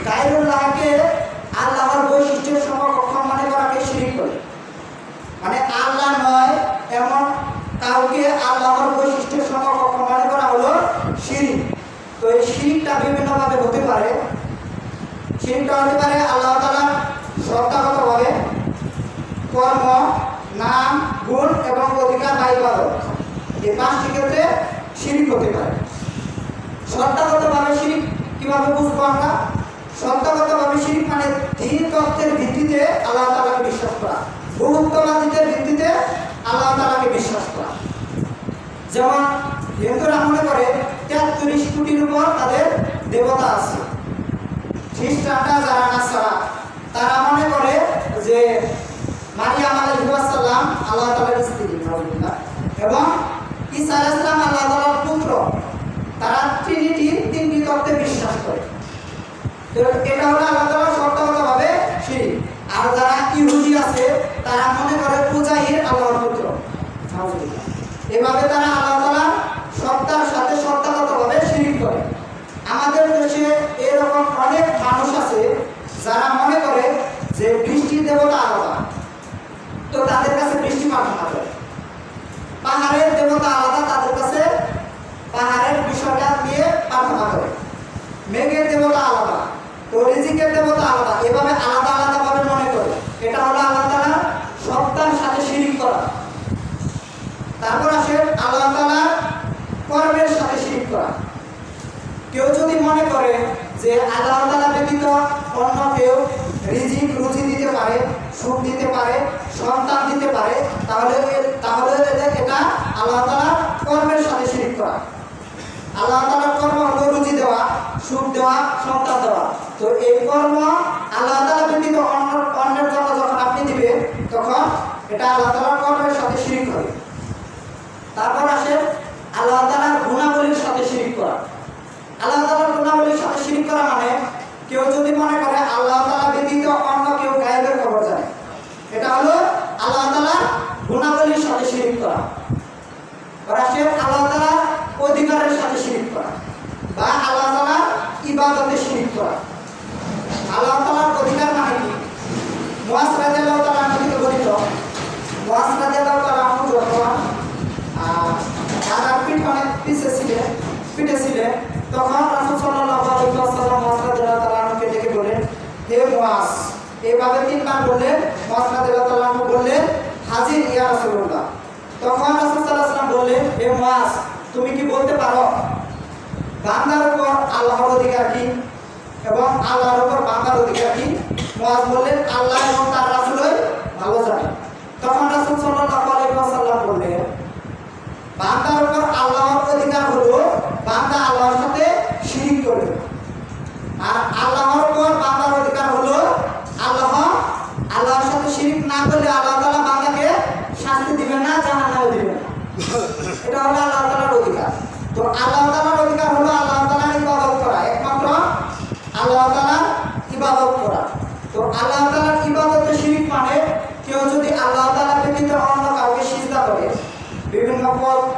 গায়রুল্লাহকে আল্লাহর বৈশিষ্ট্যের সমকক্ষ মনে করাকে শিরক বলে। মানে আল্লাহ নয় এমন কাউকে আল্লাহর বৈশিষ্ট্যের সমকক্ষ মনে করা হলো শিরক। তো এই শিরকটা বিভিন্নভাবে হতে পারে। শিরকটা হতে পারে আল্লাহ তাআলার সত্তাগতভাবে, কর্ম, নাম, গুণ এবং অধিকার বা ইবাদত, এই পাঁচটি ক্ষেত্রে শিরক হতে পারে। সত্তাগতভাবে শিরক কিভাবে বুঝবো আমরা? সত্তাগতভাবে শিরক মানে তিন তত্ত্বের ভিত্তিতে আল্লাহ তাআলাকে বিশ্বাস করা, বহুত্ববাদীদের ভিত্তিতে আল্লাহ তাআলাকে বিশ্বাস করা। যেমন হিন্দুরা মনে করে 43 কোটির উপর তাদের দেবতা আছে। খ্রিস্টানরা যারা নাসারা তারা মনে করে যে মারিয়াম আলাইহিস সালাম আল্লাহ তাআলার স্ত্রী এবং ঈসা আলাইহিস সালাম আল্লাহ তাআলার পুত্র। তারা ট্রিনিটির তিনটি তত্ত্বে বিশ্বাস করে। তো এটা হলো আল্লাহ তাআলার সত্তাগতভাবে শিরক। আর যারা ইহুদি আছে তারা মনে করে উজাইর আল্লাহর পুত্র। এভাবে তারা আল্লাহ তাআলার সত্তার সাথে সত্তাগতভাবে শিরক করে। আমাদের দেশে এরকম অনেক মানুষ আছে যারা মনে করে যে বৃষ্টির দেবতা আলাদা, তো তাদের কাছে বৃষ্টি প্রার্থনা করে। পাহাড়ের দেবতা আলাদা, তাদের কাছে পাহাড়ের বিষয়টা দিয়ে প্রার্থনা করে। মেঘের দেবতা আলাদা, তো রিজিকের দেবতা আলাদা, এভাবে আলাদা আলাদা ভাবে মনে করে। এটা হলো আল্লাহ তাআলার সত্তার সাথে শিরক করা। তারপর আসে আল্লাহ তাআলার কর্মের সাথে শিরক করা। কেউ যদি মনে করে যে আল্লাহ তাআলা ব্যতীত অন্য কেউ রিজিক রুজি দিতে পারে, সুখ দিতে পারে, সন্তান দিতে পারে, তাহলে এটা আল্লাহ তাআলার কর্মের সাথে শিরক করা। আল্লাহ তাআলার কর্ম হলো রুজি দেওয়া, সুখ দেওয়া, সন্তান দেওয়া। তো এই কর্ম আল্লাহ তাআলা ব্যতীত অন্যের জন্য যখন আপনি দিবেন তখন এটা আল্লাহ তাআলার কর্মের সাথে শিরক হবে। তারপর আসে আল্লাহ তাআলার গুণাবলীর সাথে শিরক করা। আল্লাহ তাআলার গুণাবলীর সাথে শিরক করা মানে কেউ যদি মনে করে আল্লাহ তাআলা ব্যতীত অন্য কেউ গায়েবের খবর জানে, এটা হলো আল্লাহ তাআলার গুণাবলীর সাথে শিরক করা। আর আসে আল্লাহ তাআলার অধিকারের সাথে শিরক করা বা আল্লাহ তাআলার ইবাদতে শিরক করা। আল্লাহ তাআলার অধিকার মানে কি? মুআজ রাদিয়াল্লাহু তাআলা থেকে বর্ণিত, মুআজ রাদিয়াল্লাহু তাআলা যখন আদার পিঠে ছিলেন তখন রাসূল সাল্লাল্লাহু আলাইহি ওয়াসাল্লাম মুআজ রাদিয়াল্লাহু তাআলাকে ডেকে বলেন, হে মুআজ, এইভাবে তিনবার বললেন। মুআজ রাদিয়াল্লাহু তাআলা বললেন, হাজির ইয়া রাসূলুল্লাহ। তখন রাসূল সাল্লাল্লাহু আলাইহি ওয়াসাল্লাম বললেন, হে মুআজ, তুমি কি বলতে পারো বান্দার উপর আল্লাহর অধিকার কি এবং আল্লাহর উপর বান্দার অধিকার কি? মুআজ বললেন, আল্লাহ এবং তার রাসূলই ভালো জানেন। তখন রাসূল সাল্লাল্লাহু আলাইহি ওয়াসাল্লাম বললেন, বান্দার উপর আল্লাহর অধিকার হলো বান্দা আল্লাহর সাথে শিরক করবে, আর আল্লাহর উপর বান্দার অধিকার হলো আল্লাহর সাথে শিরক না করলে আল্লাহ তাআলা বান্দাকে শাস্তি দিবেন না, জাহান্নামে দিবেন না। এটা হলো আল্লাহ তাআলার অধিকার। তো আল্লাহ তাআলার অধিকার হলো আল্লাহ তাআলার ইবাদত করা, একমাত্র আল্লাহ তাআলার ইবাদত করা। তো আল্লাহ তাআলার ইবাদতে শিরক মানে কেউ যদি আল্লাহ তাআলা ব্যতীত অন্য কাউকে সিজদা করে, বিভিন্ন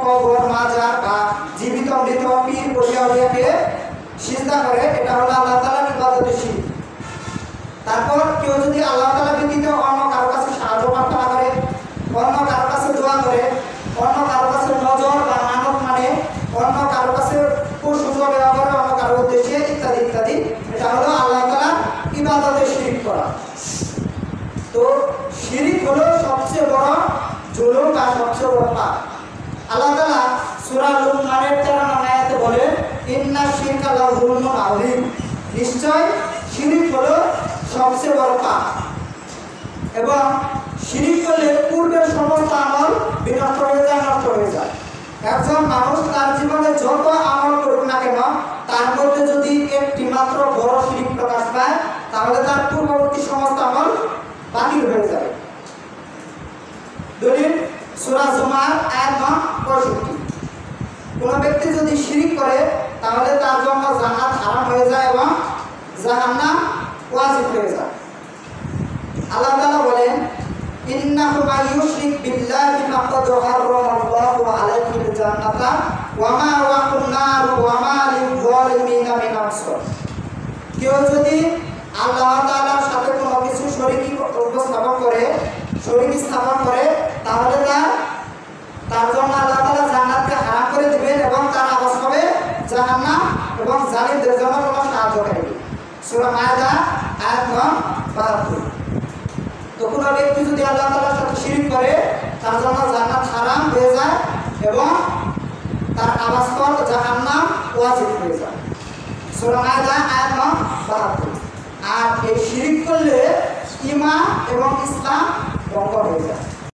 কবর, মাজার বা জীবিত মৃত পীর ওলিয়াকে সিজদা করে, এটা হলো আল্লাহ তাআলার ইবাদতে শিরক। তারপর কেউ যদি আল্লাহ তাআলা ব্যতীত অন্য কারো কাছে সাহায্য প্রার্থনা করে, অন্য কারো কাছে দোয়া করে, অন্য কারো কাছে নজর বা মানত মানে, অন্য কারো কাছে পশু জবাই করে অন্য কারো উদ্দেশ্যে ইত্যাদি ইত্যাদি, এটা হলো আল্লাহ তাআলার ইবাদতে শিরক করা। তো শিরক হলো সবচেয়ে বড় জুলুম বা সবচেয়ে বড় পাপ। আল্লাহ তাআলা সূরা লুকমানের 13 নম্বর আয়াতে বলেন, ইন্না শিরকা লাযুলমুন আযীম, নিশ্চয় শিরক হলো সবচেয়ে বড় পাপ। এবং শিরক করলে পূর্বের সমস্ত আমল বিনষ্ট হয়ে যায়, নষ্ট হয়ে যায়। একজন মানুষ তার জীবনে যত আমল করুক না কেন, তার মধ্যে যদি একটি মাত্র বড় শিরক প্রকাশ পায়, তাহলে তার পূর্ববর্তী সমস্ত আমল বাতিল হয়ে যাবে। দলিল সূরা জুমার আয়াত নং 65। কোন ব্যক্তি যদি শিরক করে তাহলে তার জন্য জান্নাত হারাম হয়ে যায় এবং জাহান্নাম ওয়াজিব হয়ে যায়। আল্লাহ তাআলা বলেন, ইন্নাহু মান ইউশরিক বিল্লাহি ফাকাদ হারামাল্লাহু আলাইহিল জান্নাতা ওয়া মা'ওয়াহুন নার ওয়া মা লিল-যালিমিনা মিন আনসার। কেউ কেউ যদি আল্লাহ তাআলার সাথে কোনো কিছু শরীক স্থাপন করে তাহলে তার জন্য আল্লাহ তাআলা জান্নাতকে হারাম করে দিবেন এবং তার আবাস হবে জাহান্নাম এবং জালিমদের জন্য কোনো সাহায্যকারী। সূরা মায়েদা আয়াত নং 72। তো কোনো ব্যক্তি যদি আল্লাহ তাআলার সাথে শিরক করে তার জন্য জান্নাত হারাম হয়ে যায় এবং তার আবাসস্থল জাহান্নাম ওয়াজিব হয়ে যায়। সূরা মায়েদা আয়াত নং 72। আর এই শিরক করলে ঈমান এবং ইসলাম ভঙ্গ হয়ে যায়।